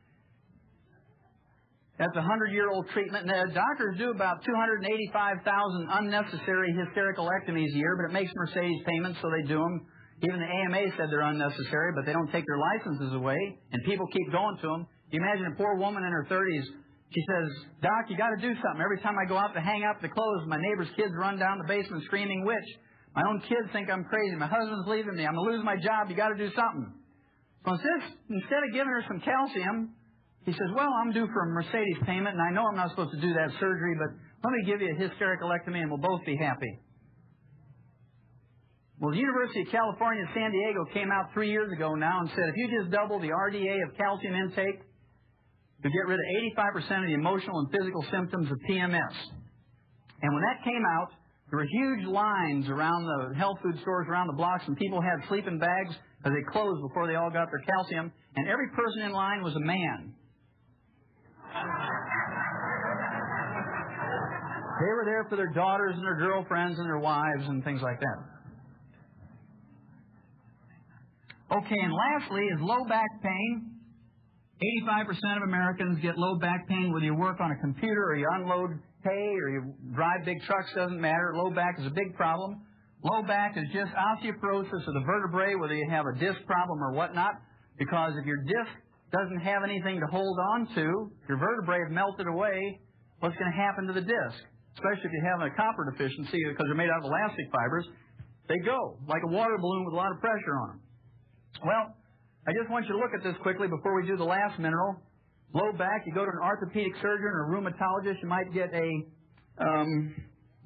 That's a 100-year-old treatment. And the doctors do about 285,000 unnecessary hysterical ectomies a year, but it makes Mercedes payments, so they do them. Even the AMA said they're unnecessary, but they don't take their licenses away, and people keep going to them. You imagine a poor woman in her 30s. She says, Doc, you got to do something. Every time I go out to hang up the clothes, my neighbor's kids run down the basement screaming witch. My own kids think I'm crazy. My husband's leaving me. I'm going to lose my job. You got to do something. So instead of giving her some calcium, he says, well, I'm due for a Mercedes payment, and I know I'm not supposed to do that surgery, but let me give you a hysterical ectomy, and we'll both be happy. Well, the University of California, San Diego came out 3 years ago now and said if you just double the RDA of calcium intake, you get rid of 85% of the emotional and physical symptoms of PMS. And when that came out, there were huge lines around the health food stores around the blocks, and people had sleeping bags because they closed before they all got their calcium, and every person in line was a man. They were there for their daughters and their girlfriends and their wives and things like that. Okay, and lastly is low back pain. 85% of Americans get low back pain whether you work on a computer or you unload hay or you drive big trucks, doesn't matter. Low back is a big problem. Low back is just osteoporosis of the vertebrae, whether you have a disc problem or whatnot, because if your disc doesn't have anything to hold on to, your vertebrae have melted away, what's going to happen to the disc? Especially if you have a copper deficiency because they're made out of elastic fibers, they go like a water balloon with a lot of pressure on them. Well, I just want you to look at this quickly before we do the last mineral. Low back, you go to an orthopedic surgeon or a rheumatologist, you might get a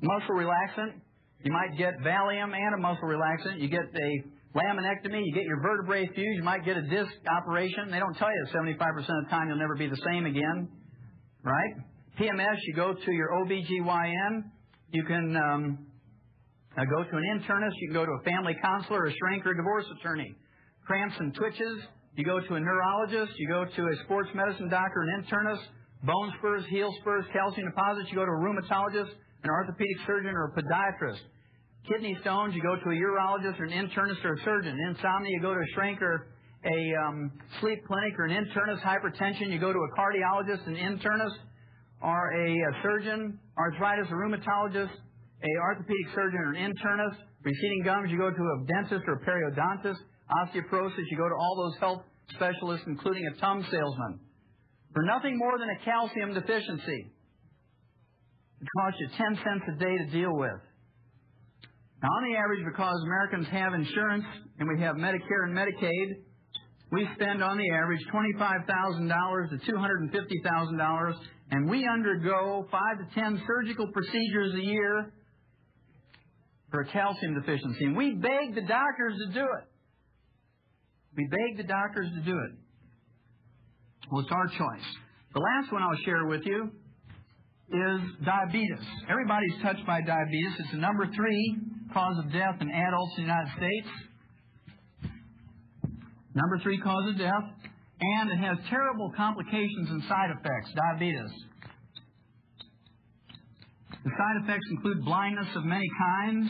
muscle relaxant. You might get Valium and a muscle relaxant. You get a laminectomy. You get your vertebrae fused. You might get a disc operation. They don't tell you 75% of the time you'll never be the same again, right? PMS, you go to your OBGYN. You can go to an internist. You can go to a family counselor, a shrink, or a divorce attorney. Cramps and twitches, you go to a neurologist. You go to a sports medicine doctor, an internist. Bone spurs, heel spurs, calcium deposits, you go to a rheumatologist, an orthopedic surgeon, or a podiatrist. Kidney stones, you go to a urologist or an internist or a surgeon. Insomnia, you go to a shrink or a sleep clinic or an internist. Hypertension, you go to a cardiologist, an internist, or a surgeon. Arthritis, a rheumatologist, a orthopedic surgeon or an internist. Receding gums, you go to a dentist or a periodontist. Osteoporosis, you go to all those health specialists, including a thumb salesman. For nothing more than a calcium deficiency. It costs you 10 cents a day to deal with. Now, on the average, because Americans have insurance and we have Medicare and Medicaid, we spend on the average $25,000 to $250,000, and we undergo 5 to 10 surgical procedures a year for a calcium deficiency. And we beg the doctors to do it. We beg the doctors to do it. Well, it's our choice. The last one I'll share with you is diabetes. Everybody's touched by diabetes. It's the number 3 cause of death in adults in the United States. Number 3 cause of death. And it has terrible complications and side effects, diabetes. The side effects include blindness of many kinds.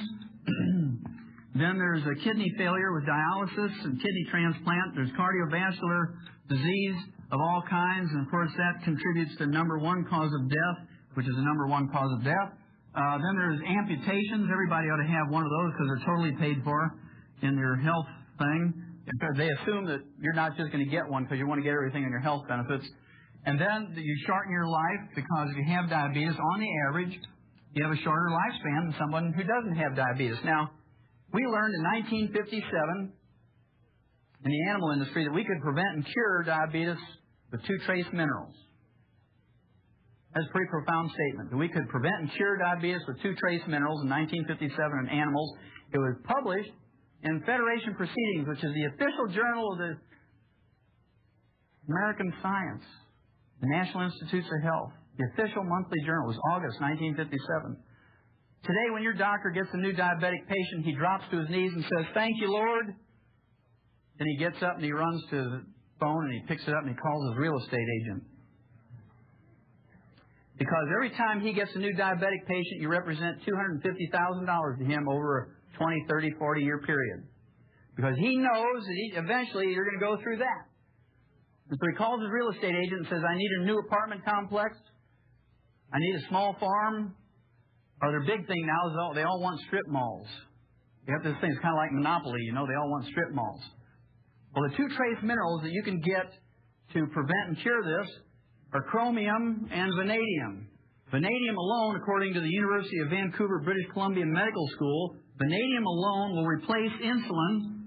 Then there's a kidney failure with dialysis and kidney transplant. There's cardiovascular disease of all kinds, and of course that contributes to number 1 cause of death, which is the number 1 cause of death. Then there's amputations. Everybody ought to have one of those because they're totally paid for in your health thing. They assume that you're not just going to get one because you want to get everything in your health benefits. And then you shorten your life because if you have diabetes, on the average, you have a shorter lifespan than someone who doesn't have diabetes. Now, we learned in 1957 in the animal industry that we could prevent and cure diabetes with 2 trace minerals. That's a pretty profound statement. That we could prevent and cure diabetes with 2 trace minerals in 1957 in animals. It was published in Federation Proceedings, which is the official journal of the American Science, the National Institutes of Health. The official monthly journal was August 1957. Today, when your doctor gets a new diabetic patient, he drops to his knees and says, "Thank you, Lord." Then he gets up and he runs to the phone and he picks it up and he calls his real estate agent. Because every time he gets a new diabetic patient, you represent $250,000 to him over a 20, 30, 40-year period. Because he knows that eventually you're going to go through that. And so he calls his real estate agent and says, "I need a new apartment complex. I need a small farm." Or their big thing now is they all want strip malls. You have this thing, it's kind of like Monopoly, you know, they all want strip malls. Well, the 2 trace minerals that you can get to prevent and cure this are chromium and vanadium. Vanadium alone, according to the University of Vancouver, British Columbia Medical School, vanadium alone will replace insulin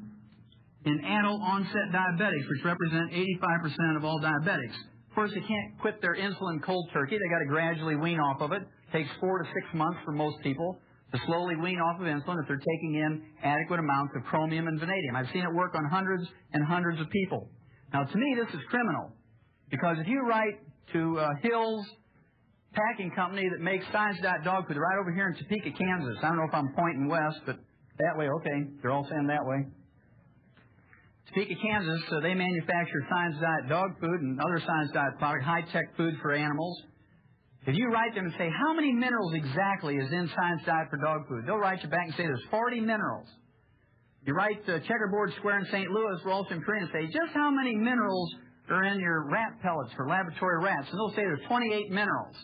in adult onset diabetics, which represent 85% of all diabetics. Of course, they can't quit their insulin cold turkey. They got to gradually wean off of it. It takes 4 to 6 months for most people to slowly wean off of insulin if they're taking in adequate amounts of chromium and vanadium. I've seen it work on hundreds and hundreds of people. Now, to me, this is criminal, because if you write to Hills Packing Company that makes Science Diet dog food, right over here in Topeka, Kansas. I don't know if I'm pointing west, but that way, okay. They're all saying that way. Topeka, Kansas, they manufacture Science Diet dog food and other Science Diet products, high-tech food for animals. If you write them and say, how many minerals exactly is in Science Diet for dog food? They'll write you back and say there's 40 minerals. You write Checkerboard Square in St. Louis, Ralston, Korea, and say, just how many minerals are in your rat pellets for laboratory rats? And they'll say there's 28 minerals.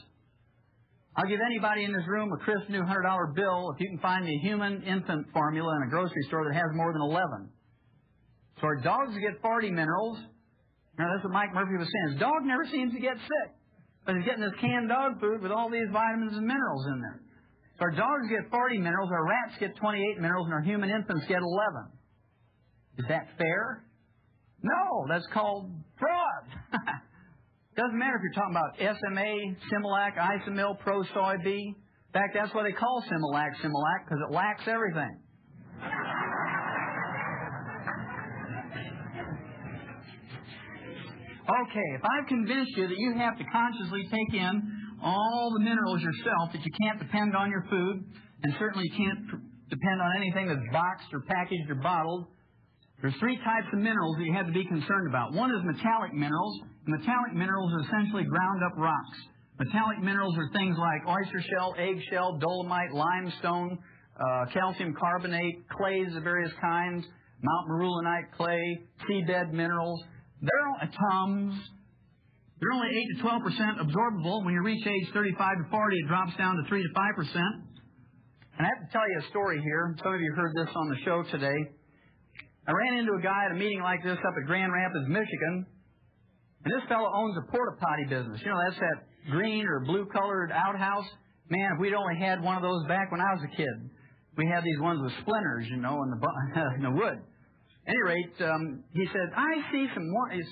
I'll give anybody in this room a crisp new $100 bill if you can find me a human infant formula in a grocery store that has more than 11. So our dogs get 40 minerals. Now, that's what Mike Murphy was saying. His dog never seems to get sick, but he's getting this canned dog food with all these vitamins and minerals in there. So our dogs get 40 minerals, our rats get 28 minerals, and our human infants get 11. Is that fair? No, that's called fraud. Doesn't matter if you're talking about SMA, Similac, Isomil, Pro Soy B. In fact, that's why they call Similac, because it lacks everything. Okay, if I've convinced you that you have to consciously take in all the minerals yourself, that you can't depend on your food, and certainly you can't depend on anything that's boxed or packaged or bottled, there's three types of minerals that you have to be concerned about. One is metallic minerals. Metallic minerals are essentially ground-up rocks. Metallic minerals are things like oyster shell, eggshell, dolomite, limestone, calcium carbonate, clays of various kinds, Mount Marulanite clay, seabed minerals. They're Tums. They're only 8 to 12% absorbable. When you reach age 35 to 40, it drops down to 3 to 5%. And I have to tell you a story here. Some of you heard this on the show today. I ran into a guy at a meeting like this up at Grand Rapids, Michigan. And this fellow owns a porta-potty business. You know, that's that green or blue-colored outhouse. Man, if we'd only had one of those back when I was a kid. We had these ones with splinters, you know, in the wood. At any rate, he said, I see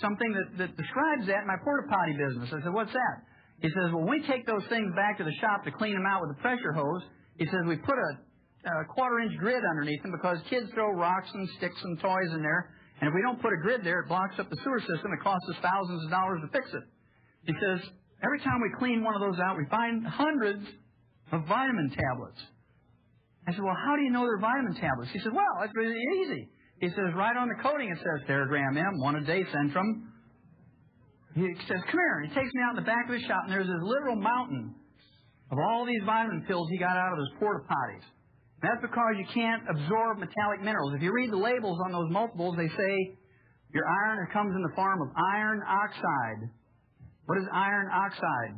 something that describes that in my porta-potty business. I said, what's that? He says, well, when we take those things back to the shop to clean them out with a pressure hose, he says, we put a quarter-inch grid underneath them because kids throw rocks and sticks and toys in there. And if we don't put a grid there, it blocks up the sewer system. It costs us thousands of dollars to fix it. He says, every time we clean one of those out, we find hundreds of vitamin tablets. I said, well, how do you know they're vitamin tablets? He said, well, that's really easy. He says, right on the coating it says Theragram M, 1 a day Centrum. He says, come here. He takes me out in the back of the shop, and there's this literal mountain of all these vitamin pills he got out of his porta potties. That's because you can't absorb metallic minerals. If you read the labels on those multiples, they say your iron comes in the form of iron oxide. What is iron oxide?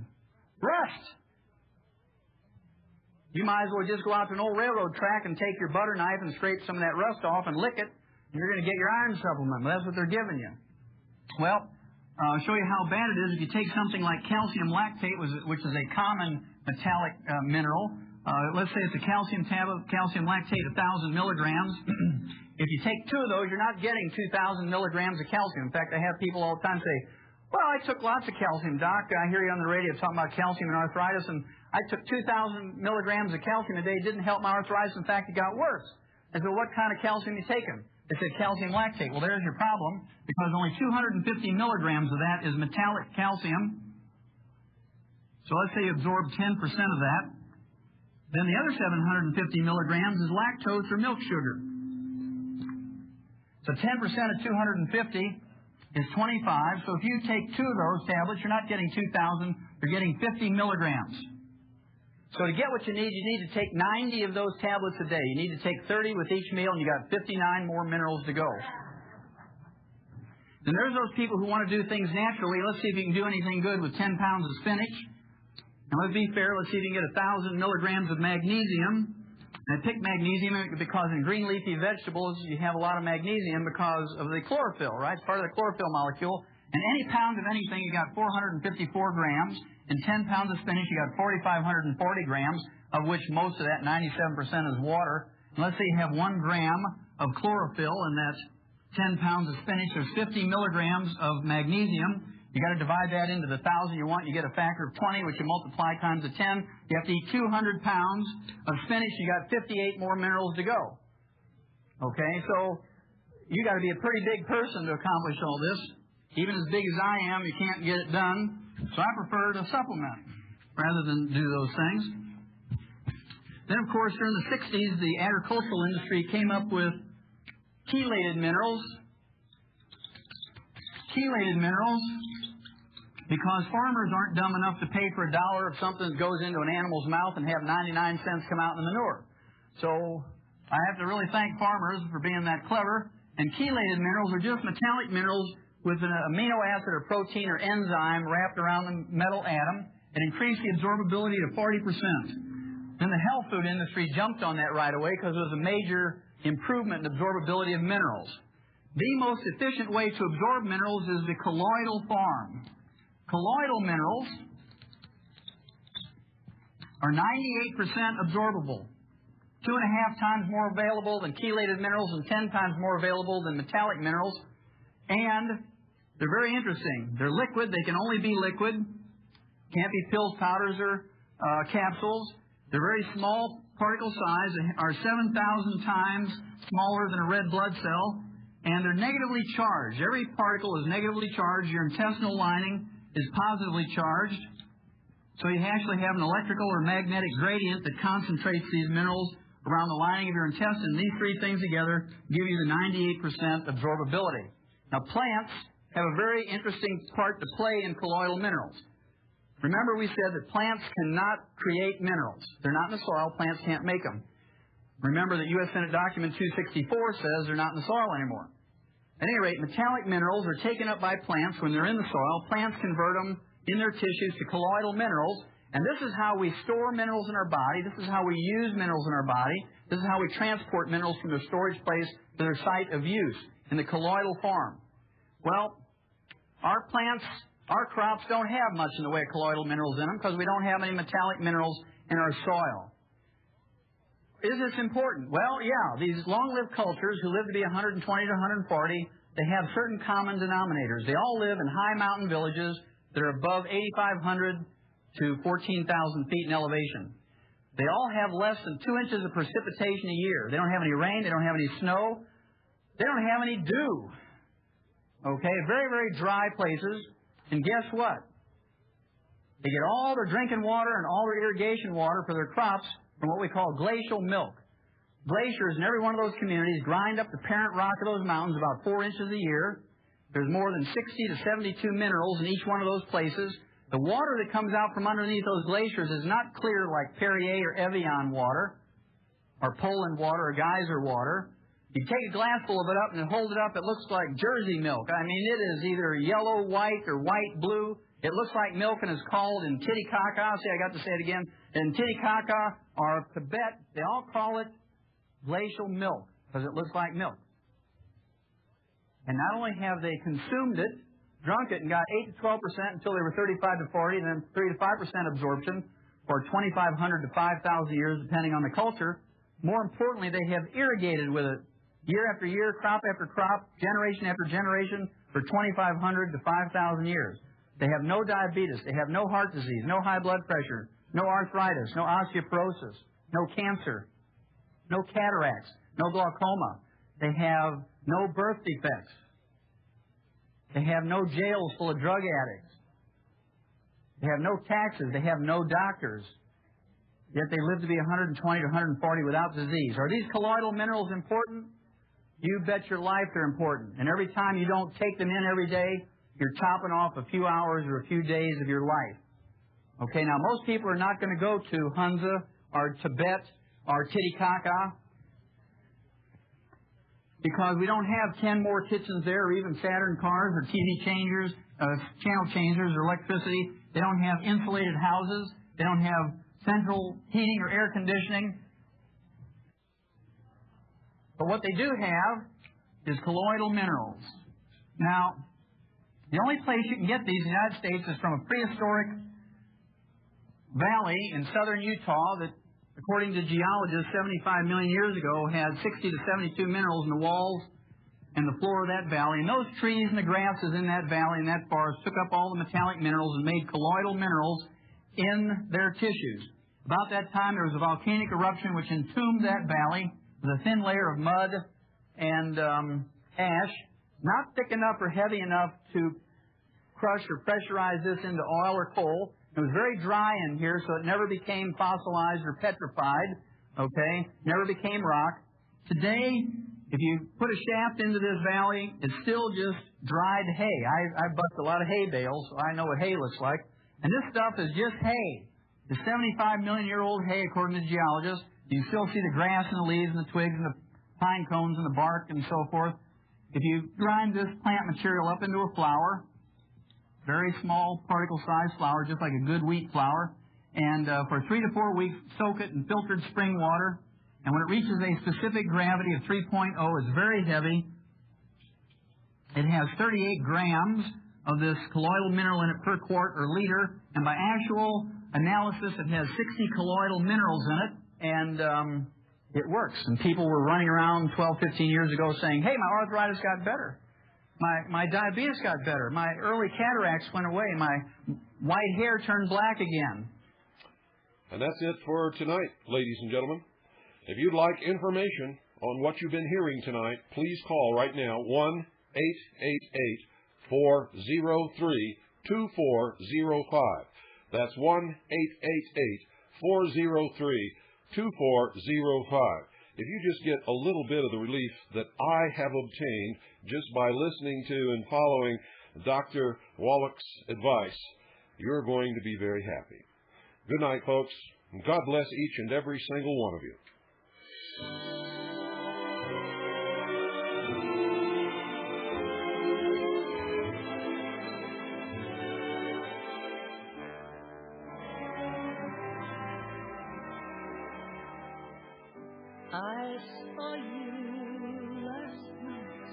Rust. You might as well just go out to an old railroad track and take your butter knife and scrape some of that rust off and lick it, and you're going to get your iron supplement. That's what they're giving you. Well, I'll show you how bad it is if you take something like calcium lactate, which is a common metallic mineral. Let's say it's a calcium tablet, calcium lactate, 1,000 milligrams. If you take 2 of those, you're not getting 2,000 milligrams of calcium. In fact, I have people all the time say, well, I took lots of calcium, Doc. I hear you on the radio talking about calcium and arthritis, and I took 2,000 milligrams of calcium a day. It didn't help my arthritis. In fact, it got worse. I said, what kind of calcium are you taking? They said calcium lactate. Well, there's your problem, because only 250 milligrams of that is metallic calcium. So let's say you absorb 10% of that. Then the other 750 milligrams is lactose or milk sugar. So 10% of 250 is 25. So if you take 2 of those tablets, you're not getting 2,000. You're getting 50 milligrams. So to get what you need to take 90 of those tablets a day. You need to take 30 with each meal, and you got 59 more minerals to go. Then there's those people who want to do things naturally. Let's see if you can do anything good with 10 pounds of spinach. Now, let's be fair. Let's see if you can get 1,000 milligrams of magnesium. And I picked magnesium because in green leafy vegetables, you have a lot of magnesium because of the chlorophyll, right? It's part of the chlorophyll molecule. And any pound of anything, you got 454 grams. In 10 pounds of spinach, you got 4,540 grams, of which most of that, 97%, is water. And let's say you have 1 gram of chlorophyll in that 10 pounds of spinach. There's 50 milligrams of magnesium. You got to divide that into the 1,000 you want. You get a factor of 20, which you multiply times the 10. You have to eat 200 pounds of spinach. You got 58 more minerals to go. Okay, so you got to be a pretty big person to accomplish all this. Even as big as I am, you can't get it done. So I prefer to supplement rather than do those things. Then, of course, during the 60s, the agricultural industry came up with chelated minerals. Chelated minerals, because farmers aren't dumb enough to pay for $1 of something that goes into an animal's mouth and have 99 cents come out in the manure. So I have to really thank farmers for being that clever. And chelated minerals are just metallic minerals with an amino acid or protein or enzyme wrapped around the metal atom and increase the absorbability to 40%. Then the health food industry jumped on that right away because it was a major improvement in absorbability of minerals. The most efficient way to absorb minerals is the colloidal form. Colloidal minerals are 98% absorbable, 2.5 times more available than chelated minerals and 10 times more available than metallic minerals. And they're very interesting. They're liquid. They can only be liquid. Can't be pills, powders, or capsules. They're very small particle size. They are 7,000 times smaller than a red blood cell. And they're negatively charged. Every particle is negatively charged. Your intestinal lining is positively charged. So you actually have an electrical or magnetic gradient that concentrates these minerals around the lining of your intestine. These three things together give you the 98% absorbability. Now, plants have a very interesting part to play in colloidal minerals. Remember, we said that plants cannot create minerals. They're not in the soil. Plants can't make them. Remember that U.S. Senate Document 264 says they're not in the soil anymore. At any rate, metallic minerals are taken up by plants when they're in the soil. Plants convert them in their tissues to colloidal minerals. And this is how we store minerals in our body. This is how we use minerals in our body. This is how we transport minerals from their storage place to their site of use in the colloidal form. Well, our plants, our crops don't have much in the way of colloidal minerals in them because we don't have any metallic minerals in our soil. Is this important? Well, yeah. These long-lived cultures who live to be 120 to 140, they have certain common denominators. They all live in high mountain villages that are above 8,500 to 14,000 feet in elevation. They all have less than 2 inches of precipitation a year. They don't have any rain. They don't have any snow. They don't have any dew. Okay, very, very dry places. And guess what? They get all their drinking water and all their irrigation water for their crops from what we call glacial milk. Glaciers in every one of those communities grind up the parent rock of those mountains about 4 inches a year. There's more than 60 to 72 minerals in each one of those places. The water that comes out from underneath those glaciers is not clear like Perrier or Evian water, or Poland water, or geyser water. You take a glassful of it up and hold it up, it looks like Jersey milk. I mean, it is either yellow, white, or white-blue. It looks like milk and is called in Titicaca. See, I got to say it again. In Titicaca or Tibet, they all call it glacial milk because it looks like milk. And not only have they consumed it, drunk it, and got 8 to 12% until they were 35 to 40, and then 3 to 5% absorption for 2,500 to 5,000 years, depending on the culture. More importantly, they have irrigated with it year after year, crop after crop, generation after generation for 2,500 to 5,000 years. They have no diabetes. They have no heart disease, no high blood pressure, no arthritis, no osteoporosis, no cancer, no cataracts, no glaucoma. They have no birth defects. They have no jails full of drug addicts. They have no taxes. They have no doctors. Yet they live to be 120 to 140 without disease. Are these colloidal minerals important? You bet your life they're important. And every time you don't take them in every day, you're chopping off a few hours or a few days of your life. Okay, now most people are not going to go to Hunza or Tibet or Titicaca because we don't have 10 more kitchens there or even Saturn cars or TV changers, channel changers or electricity. They don't have insulated houses. They don't have central heating or air conditioning. But what they do have is colloidal minerals. Now, the only place you can get these in the United States is from a prehistoric valley in southern Utah that, according to geologists, 75 million years ago had 60 to 72 minerals in the walls and the floor of that valley. And those trees and the grasses in that valley and that forest took up all the metallic minerals and made colloidal minerals in their tissues. About that time, there was a volcanic eruption which entombed that valley with a thin layer of mud and ash, not thick enough or heavy enough to crush or pressurize this into oil or coal. It was very dry in here, so it never became fossilized or petrified, okay? Never became rock. Today, if you put a shaft into this valley, it's still just dried hay. I bust a lot of hay bales, so I know what hay looks like. And this stuff is just hay. It's 75-million-year-old hay, according to geologists. You still see the grass and the leaves and the twigs and the pine cones and the bark and so forth. If you grind this plant material up into a flour, very small particle-sized flour, just like a good wheat flour, and for 3 to 4 weeks, soak it in filtered spring water. And when it reaches a specific gravity of 3.0, it's very heavy. It has 38 grams of this colloidal mineral in it per quart or liter, and by actual analysis, it has 60 colloidal minerals in it, and it works. And people were running around 12, 15 years ago saying, hey, my arthritis got better. My diabetes got better. My early cataracts went away. My white hair turned black again. And that's it for tonight, ladies and gentlemen. If you'd like information on what you've been hearing tonight, please call right now 1-888-403-2405. That's 1-888-403-2405. If you just get a little bit of the relief that I have obtained just by listening to and following Dr. Wallach's advice, you're going to be very happy. Good night, folks, and God bless each and every single one of you. I saw you last night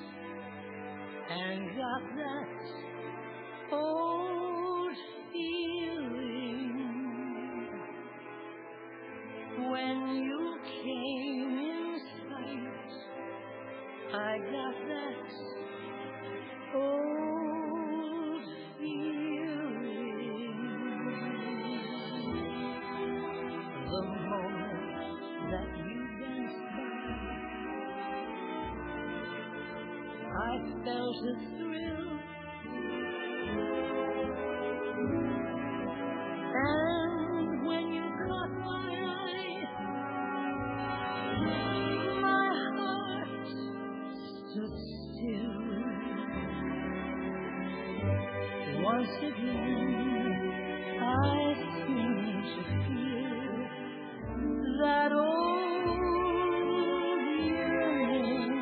and got that old feeling when you came in sight. I got that old feeling the moment that you I felt a thrill, and when you caught my eye, my heart stood still. Once again, I seemed to feel that old yearning.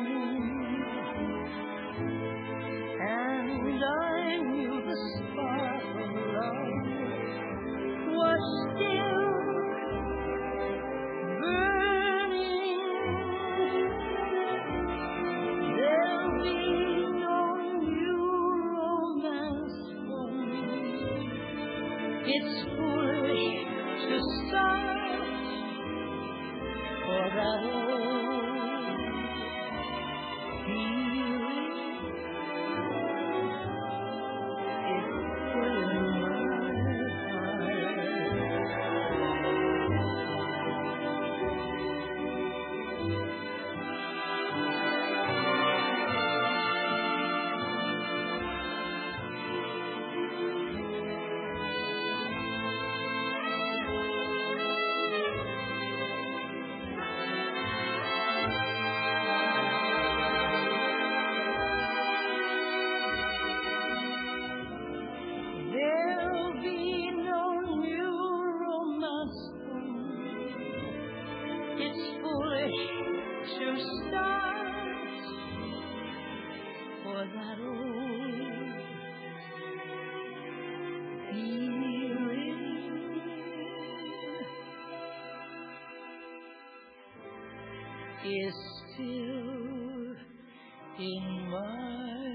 And I knew the spark of love was still burning. There'll be no new romance for me. It's foolish to start for that old feeling. Is still in my